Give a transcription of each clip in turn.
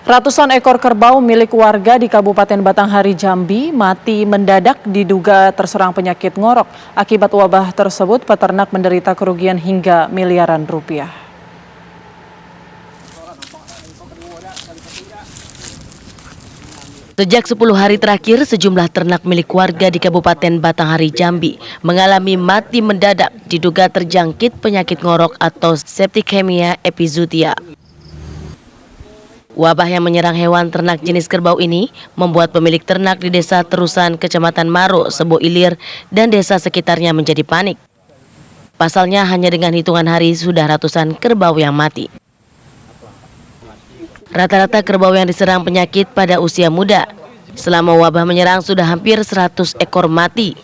Ratusan ekor kerbau milik warga di Kabupaten Batanghari, Jambi mati mendadak diduga terserang penyakit ngorok. Akibat wabah tersebut, peternak menderita kerugian hingga miliaran rupiah. Sejak 10 hari terakhir, sejumlah ternak milik warga di Kabupaten Batanghari, Jambi mengalami mati mendadak diduga terjangkit penyakit ngorok atau Septicemia epizootia. Wabah yang menyerang hewan ternak jenis kerbau ini membuat pemilik ternak di Desa Terusan, Kecamatan Maro, Sebo Ilir, dan desa sekitarnya menjadi panik. Pasalnya hanya dengan hitungan hari sudah ratusan kerbau yang mati. Rata-rata kerbau yang diserang penyakit pada usia muda. Selama wabah menyerang sudah hampir 100 ekor mati.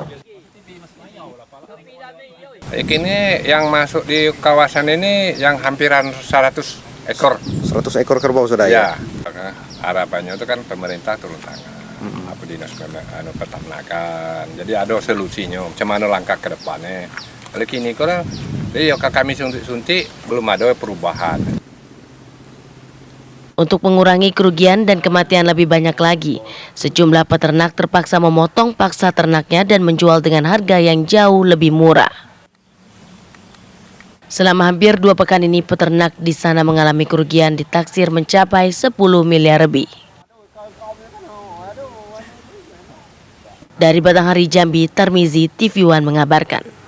Ini yang masuk di kawasan ini yang hampiran 100 ekor. 100 ekor kerbau sudah ya? Harapannya itu kan pemerintah turun tangan. Apa dinas peternakan. Jadi ada solusinya. Cuman langkah ke depannya. Kalau kini kalau kami suntik belum ada perubahan. Untuk mengurangi kerugian dan kematian lebih banyak lagi, sejumlah peternak terpaksa memotong paksa ternaknya dan menjual dengan harga yang jauh lebih murah. Selama hampir 2 pekan ini, peternak di sana mengalami kerugian ditaksir mencapai 10 miliar lebih. Dari Batanghari, Jambi, Tarmizi, TV One mengabarkan.